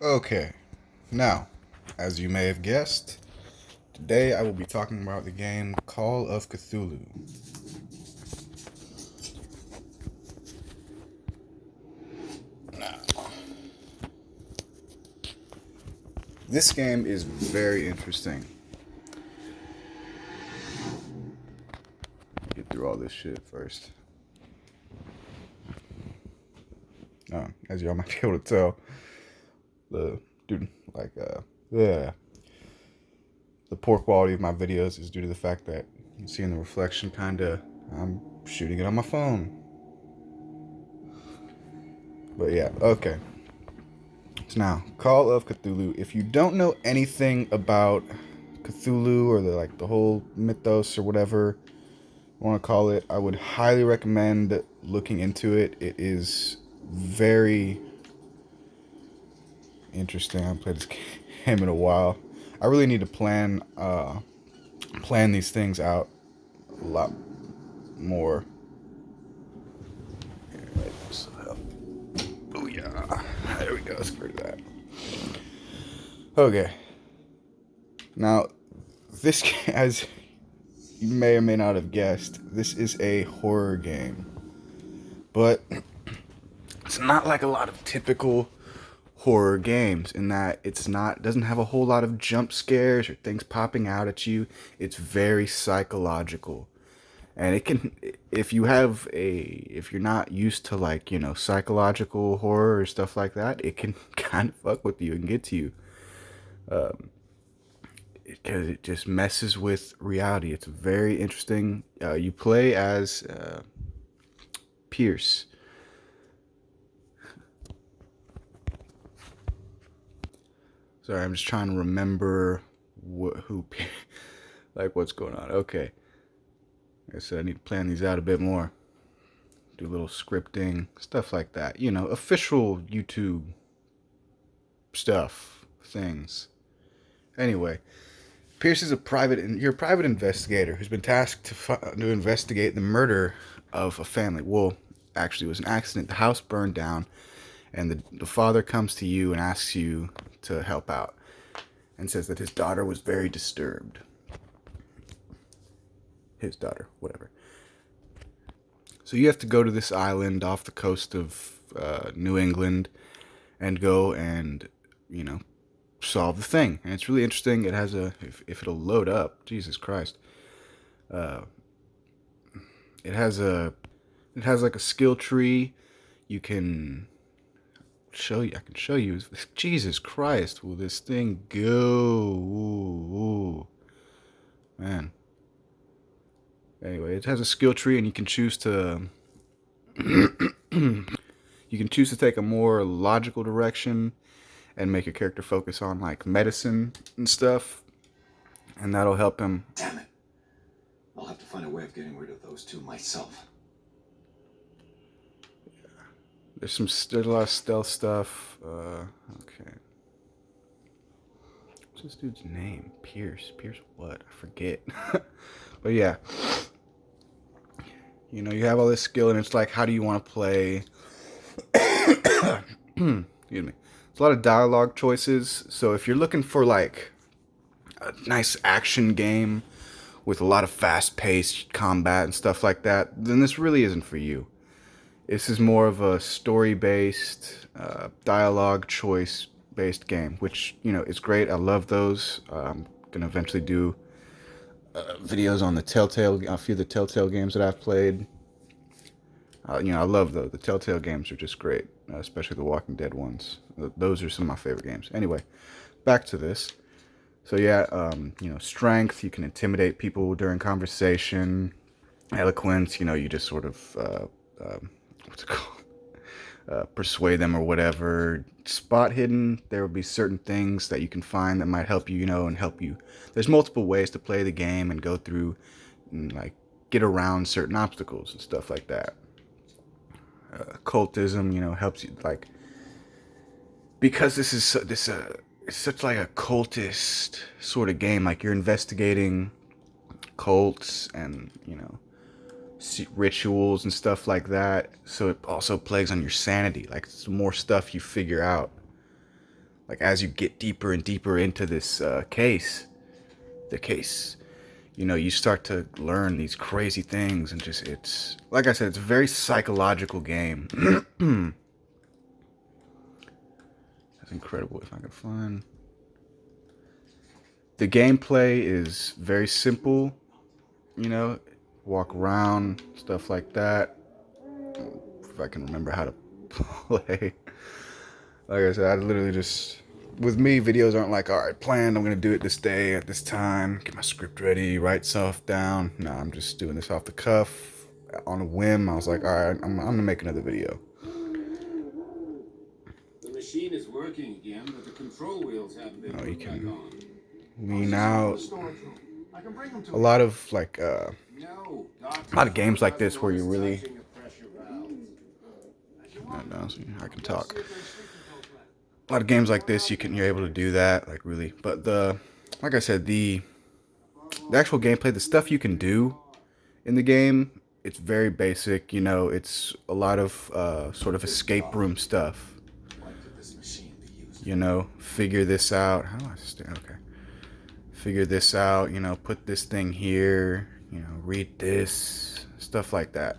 Okay, now, as you may have guessed, today I will be talking about the game Call of Cthulhu. Now, this game is very interesting. Get through all this shit first. As y'all might be able to tell, the dude, like, yeah, the poor quality of my videos is due to the fact that you see in the reflection, kinda, I'm shooting it on my phone. But yeah, okay. So now, Call of Cthulhu. If you don't know anything about Cthulhu or the whole mythos or whatever you want to call it, I would highly recommend looking into it. It is very interesting. I haven't played this game in a while. I really need to plan these things out a lot more. Oh yeah, there we go. Let's get rid of that. Okay, now this as you may or may not have guessed, this is a horror game. But it's not like a lot of typical horror games in that doesn't have a whole lot of jump scares or things popping out at you. It's very psychological. And it can if you're not used to psychological horror or stuff like that, it can kind of fuck with you and get to you. Because it just messes with reality. It's very interesting. You play as Pierce. Sorry, I'm just trying to remember like what's going on. Okay, like I said, I need to plan these out a bit more. Do a little scripting, stuff like that. Official YouTube stuff, things. Anyway, Pierce is you're a private investigator who's been tasked to investigate the murder of a family. Well, actually, it was an accident. The house burned down, and the father comes to you and asks you to help out, and says that his daughter was very disturbed. His daughter, whatever. So you have to go to this island off the coast of New England and go and, you know, solve the thing. And it's really interesting. It has if it'll load up, Jesus Christ. Uh, it has like a skill tree. You can I can show you. Jesus Christ, will this thing go? Ooh, man. Anyway, it has a skill tree, and you can choose to take a more logical direction and make your character focus on like medicine and stuff, and that'll help him. Damn it. I'll have to find a way of getting rid of those two myself. There's a lot of stealth stuff. Okay. What's this dude's name? Pierce. Pierce what? I forget. But yeah. You have all this skill, and it's like, how do you want to play? Excuse me. It's a lot of dialogue choices. So if you're looking for like a nice action game with a lot of fast-paced combat and stuff like that, then this really isn't for you. This is more of a story-based, dialogue choice-based game, which, is great. I love those. I'm going to eventually do videos on a few of the Telltale games that I've played. I love those. The Telltale games are just great, especially the Walking Dead ones. Those are some of my favorite games. Anyway, back to this. So yeah, strength. You can intimidate people during conversation. Eloquence. You just sort of what's it called? Persuade them or whatever. Spot hidden. There will be certain things that you can find that might help you, and help you. There's multiple ways to play the game and go through and like get around certain obstacles and stuff like that. Cultism, helps you because it's such like a cultist sort of game. Like you're investigating cults and rituals and stuff like that. So it also plays on your sanity. Like the more stuff you figure out, like as you get deeper and deeper into this case, the case, you start to learn these crazy things, and just it's like I said, it's a very psychological game. That's incredible. If I can find the gameplay is very simple, you know, walk around, stuff like that. If I can remember how to play. Like I said, I literally just, with me, videos aren't like, all right, planned, I'm going to do it this day at this time, get my script ready, write stuff down. No, I'm just doing this off the cuff, on a whim. I was like, all right, I'm going to make another video. The machine is working again, but the control wheels haven't been You put back can on. lean out. A lot of like, a No, lot of games like this where you really, touching the pressure valve. no, so I can talk. A lot of games like this, you're able to do that, like really. But like I said, the actual gameplay, the stuff you can do in the game, it's very basic. It's a lot of sort of escape room stuff. Why could this machine be used? Figure this out. How do I stay? Okay. Figure this out. Put this thing here. Read this, stuff like that.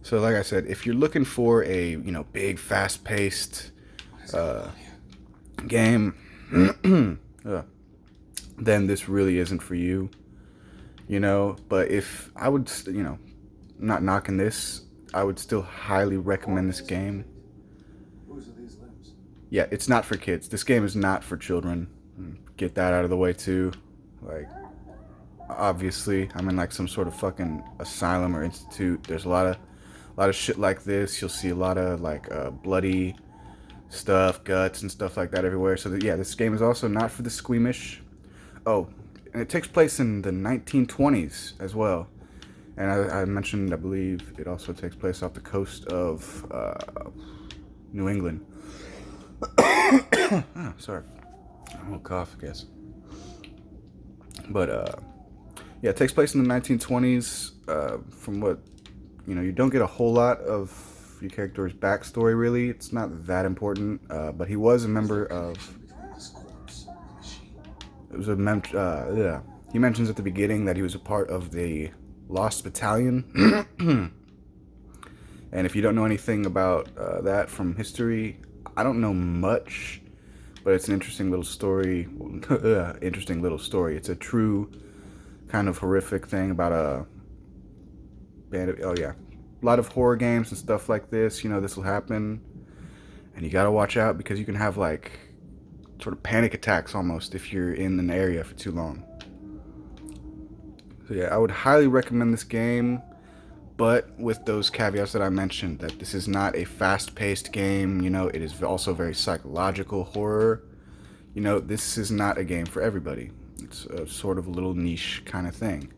So, like I said, if you're looking for a big, fast-paced game, then this really isn't for you. But if I would, not knocking this, I would still highly recommend this game. Whose are these limbs? Yeah, it's not for kids. This game is not for children. Get that out of the way too. Like, obviously, I'm in like some sort of fucking asylum or institute. There's a lot of shit like this. You'll see a lot of like bloody stuff, guts and stuff like that everywhere. So yeah, this game is also not for the squeamish. Oh, and it takes place in the 1920s as well. And I mentioned, I believe it also takes place off the coast of New England. Oh, sorry. A little cough, I guess. But yeah, it takes place in the 1920s. From what you don't get a whole lot of your character's backstory. Really, it's not that important. But he was a member of. It was yeah. He mentions at the beginning that he was a part of the Lost Battalion. And if you don't know anything about that from history, I don't know much, but it's an interesting little story. Interesting little story. It's a true kind of horrific thing about a band of, oh yeah, a lot of horror games and stuff like this. This will happen, and you gotta watch out because you can have like sort of panic attacks almost if you're in an area for too long. So yeah, I would highly recommend this game, but with those caveats that I mentioned, that this is not a fast-paced game. It is also very psychological horror. This is not a game for everybody. It's a sort of little niche kind of thing.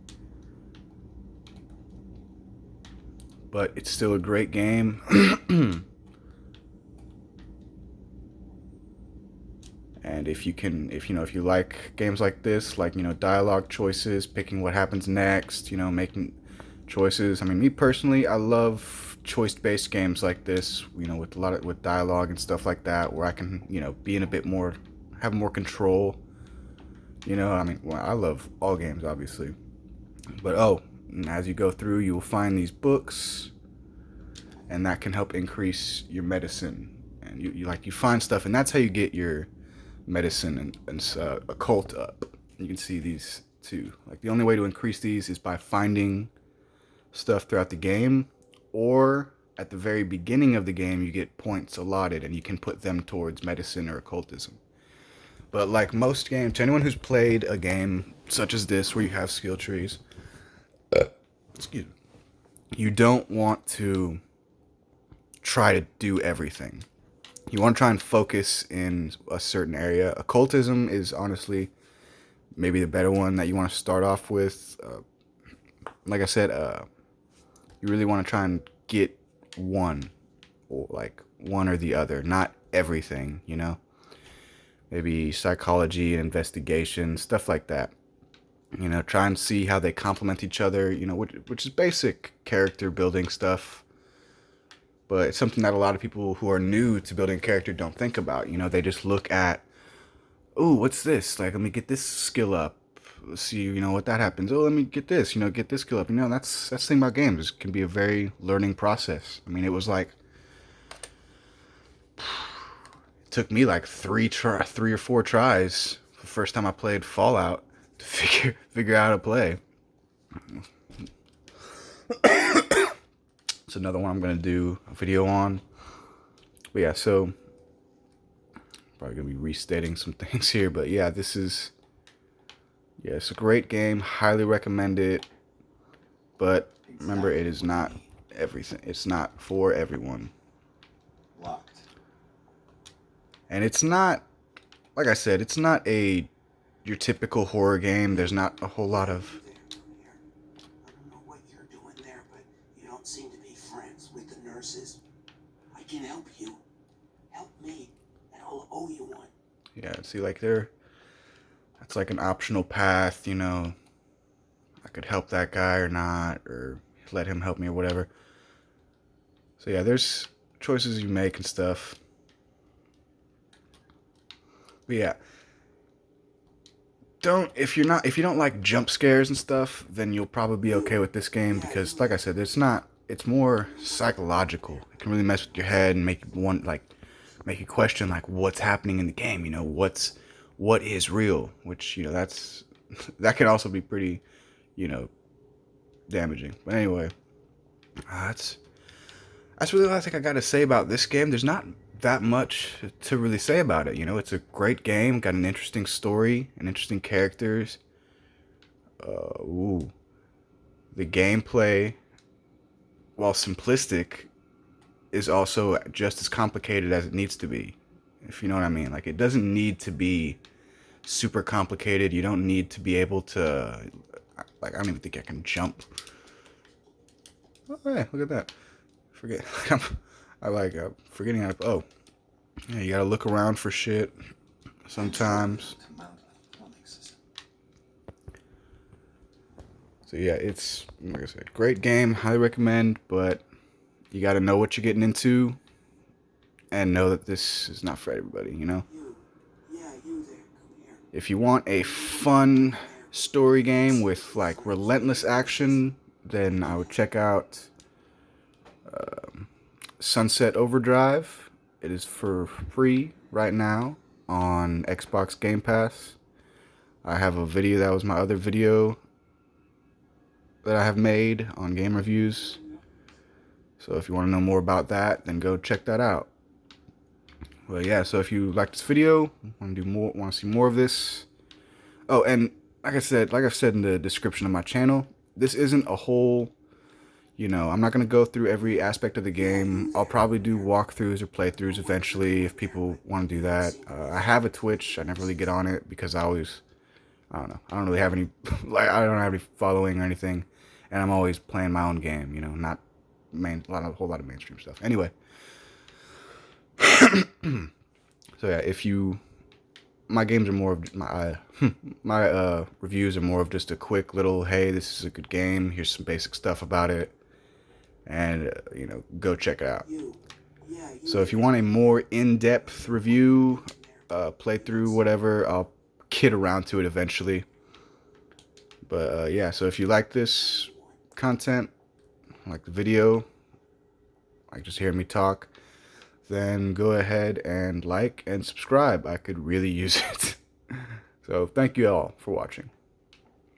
But it's still a great game. And if you like games like this, like, dialogue choices, picking what happens next, making choices. I mean, me personally, I love choice-based games like this, with dialogue and stuff like that, where I can, be in a bit more, have more control. I mean, well, I love all games, obviously. But as you go through, you will find these books, and that can help increase your medicine. And you find stuff, and that's how you get your medicine and occult up. You can see these too. Like, the only way to increase these is by finding stuff throughout the game, or at the very beginning of the game you get points allotted and you can put them towards medicine or occultism. But like most games, to anyone who's played a game such as this where you have skill trees, excuse me, you don't want to try to do everything. You want to try and focus in a certain area. Occultism is honestly maybe the better one that you want to start off with. Like I said, you really want to try and get one, or like one or the other, not everything. Maybe psychology and investigation, stuff like that. Try and see how they complement each other. Which is basic character building stuff. but it's something that a lot of people who are new to building a character don't think about. You know, they just look at, oh, what's this? Like, let me get this skill up. Let's see, you know, what that happens. Oh, let me get this, you know, get this skill up. You know, that's the thing about games. It can be a very learning process. I mean, it was like, it took me like three or four tries the first time I played Fallout to figure out how to play. It's another one I'm gonna do a video on. But yeah, so probably gonna be restating some things here, but yeah, it's a great game. Highly recommend it. But remember, it is not everything. It's not for everyone. Locked. And it's not, like I said, it's not your typical horror game. There's not a whole lot of. I don't know what you're doing there, but you don't seem to be friends with the nurses. I can help you. Help me, and I'll owe you one. Yeah, see, like that's like an optional path, you know. I could help that guy or not, or let him help me or whatever. So yeah, there's choices you make and stuff. But yeah, if you don't like jump scares and stuff, then you'll probably be okay with this game because, like I said, it's more psychological. It can really mess with your head and make you question like what's happening in the game. You know, what is real, which, you know, that can also be pretty, you know, damaging. But anyway, that's really all I think I got to say about this game. There's not that much to really say about it. You know, it's a great game, got an interesting story and interesting characters. The gameplay, while simplistic, is also just as complicated as it needs to be. If you know what I mean. Like, it doesn't need to be super complicated. You don't need to be able to, like, I don't even think I can jump. Oh, hey, look at that. Forgetting how to, oh, yeah, you gotta look around for shit sometimes. To mount a plumbing system. So yeah, it's, like I said, great game, highly recommend, but you gotta know what you're getting into and know that this is not for everybody, you know? You there, come here. If you want a fun story game with like relentless action, then I would check out Sunset Overdrive. It is for free right now on Xbox Game Pass. I have a video, that was my other video that I have made on game reviews. So if you want to know more about that, then go check that out. Well, yeah, so if you like this video, want to see more of this. Oh, and like I've said in the description of my channel, this isn't a whole, you know, I'm not going to go through every aspect of the game. I'll probably do walkthroughs or playthroughs eventually if people want to do that. I have a Twitch. I never really get on it because I don't know. I don't really have any, like, I don't have any following or anything. And I'm always playing my own game, you know, not a whole lot of mainstream stuff. Anyway. So yeah, my games are more of my reviews are more of just a quick little, hey, this is a good game, here's some basic stuff about it, and you know, go check it out. So if you want a more in-depth review, playthrough, whatever, I'll get around to it eventually. But yeah, so if you like this content, like the video, like just hearing me talk, then go ahead and like and subscribe. I could really use it. So thank you all for watching.